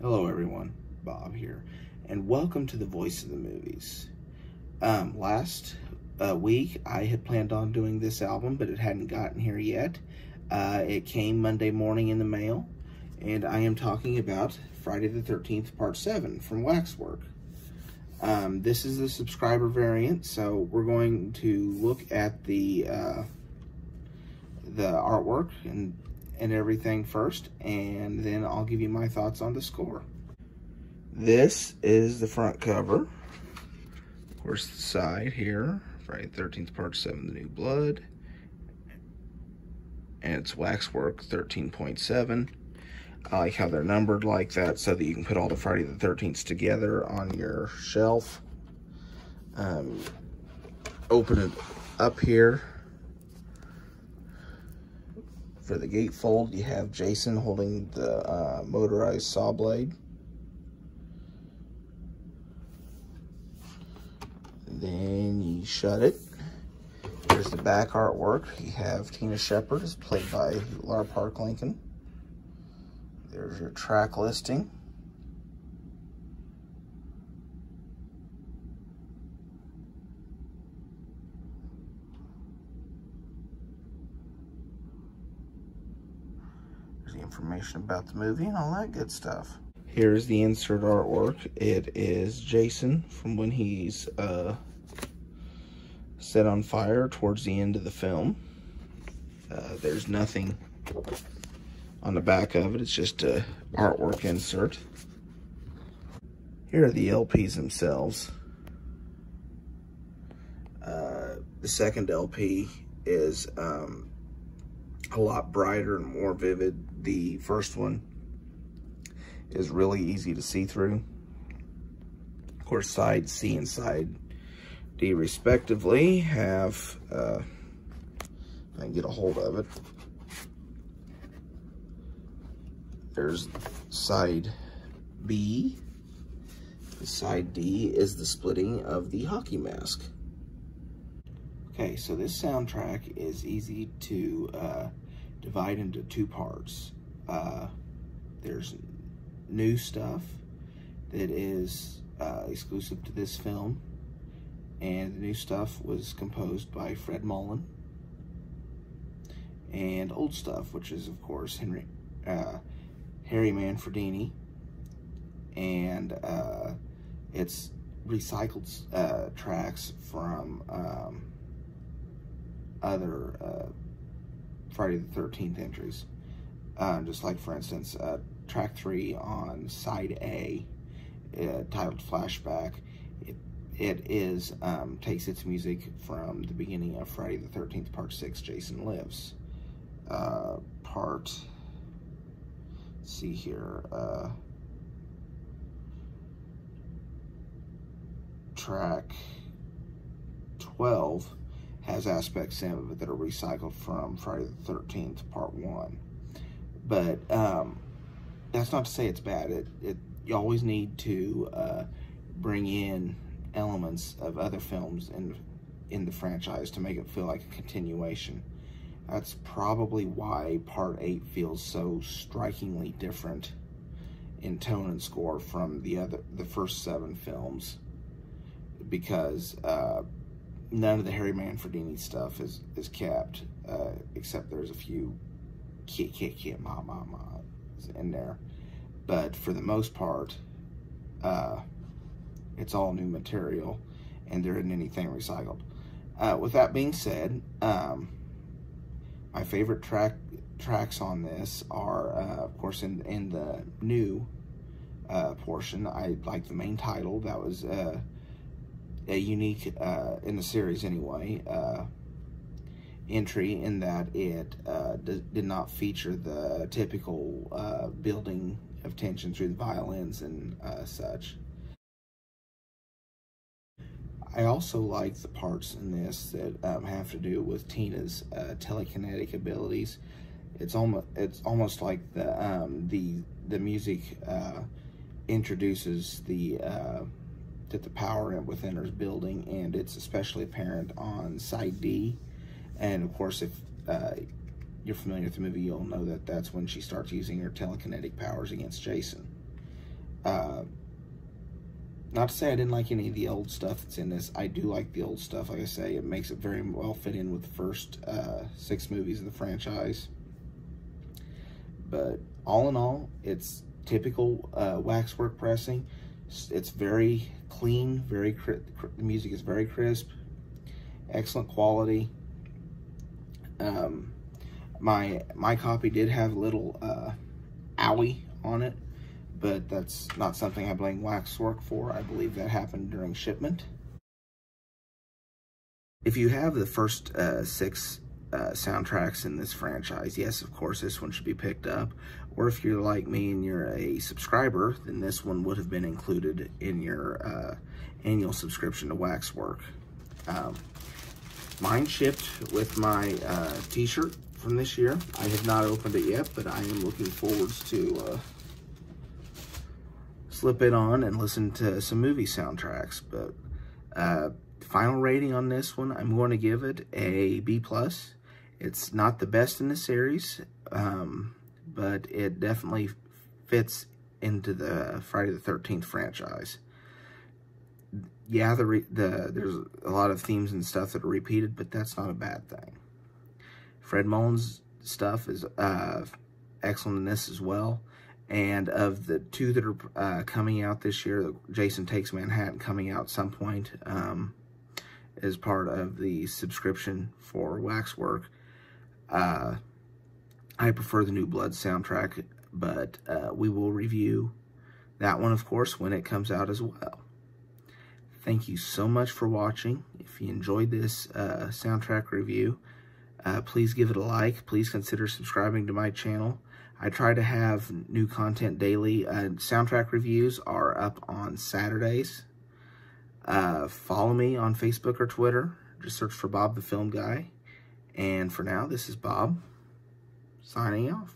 Hello everyone, Bob here, and welcome to the Voice of the Movies. Last week I had planned on doing this album, but it hadn't gotten here yet. It came Monday morning in the mail, and I am talking about Friday the 13th Part 7 from Waxwork. This is the subscriber variant, so we're going to look at the artwork and everything first, and then I'll give you my thoughts on the score. This is the front cover. Of course, the side here, Friday the 13th Part 7, The New Blood. And it's Waxwork 13.7. I like how they're numbered like that so that you can put all the Friday the 13ths together on your shelf. Open it up here. For the gatefold, you have Jason holding the motorized saw blade. Then you shut it. Here's the back artwork. You have Tina Shepard, is played by Lara Park Lincoln. There's your track listing. The information about the movie and all that good stuff. Here's the insert artwork. It is Jason from when he's set on fire towards the end of the film. There's nothing on the back of it. It's just a artwork insert. Here are the LPs themselves. The second LP is a lot brighter and more vivid. The first one is really easy to see through. Of course, side C and side D respectively have, if I can get a hold of it, there's side B. The side D is the splitting of the hockey mask. Okay, so this soundtrack is easy to divide into two parts. There's new stuff that is exclusive to this film, and the new stuff was composed by Fred Mullen, and old stuff, which is of course Harry Manfredini, and it's recycled tracks from other Friday the 13th entries. Just like, for instance, track 3 on side A, titled Flashback, it is takes its music from the beginning of Friday the 13th Part 6, Jason Lives. Let's see here, track 12 has aspects of it that are recycled from Friday the 13th Part 1. But that's not to say it's bad. You always need to bring in elements of other films in the franchise to make it feel like a continuation. That's probably why Part 8 feels so strikingly different in tone and score from the first 7 films, because none of the Harry Manfredini stuff is kept, except there's a few kit, ma in there. But for the most part, it's all new material, and there isn't anything recycled. With that being said, my favorite tracks on this are, of course, in the new portion. I like the main title. That was a unique, in the series anyway, entry, in that it did not feature the typical building of tension through the violins and such. I also like the parts in this that have to do with Tina's telekinetic abilities. It's almost like the music introduces that the power within her is building, and it's especially apparent on side D. And of course, if you're familiar with the movie, you'll know that that's when she starts using her telekinetic powers against Jason. Not to say I didn't like any of the old stuff that's in this. I do like the old stuff. Like I say, it makes it very well fit in with the first 6 movies of the franchise. But all in all, it's typical waxwork pressing. It's very clean, the music is very crisp, excellent quality. My copy did have a little owie on it, but that's not something I blame Waxwork for. I believe that happened during shipment. If you have the first 6 soundtracks in this franchise, yes, of course, this one should be picked up. Or if you're like me and you're a subscriber, then this one would have been included in your annual subscription to Waxwork. Mine shipped with my t-shirt from this year. I have not opened it yet, but I am looking forward to slip it on and listen to some movie soundtracks. But final rating on this one, I'm going to give it a B+. It's not the best in the series, but it definitely fits into the Friday the 13th franchise. Yeah, there's a lot of themes and stuff that are repeated, but that's not a bad thing. Fred Mullins' stuff is excellent in this as well. And of the 2 that are coming out this year, Jason Takes Manhattan coming out at some point as part of the subscription for Waxwork. I prefer the New Blood soundtrack, but we will review that one, of course, when it comes out as well. Thank you so much for watching. If you enjoyed this soundtrack review, please give it a like. Please consider subscribing to my channel. I try to have new content daily. Soundtrack reviews are up on Saturdays. Follow me on Facebook or Twitter. Just search for Bob the Film Guy. And for now, this is Bob, signing off.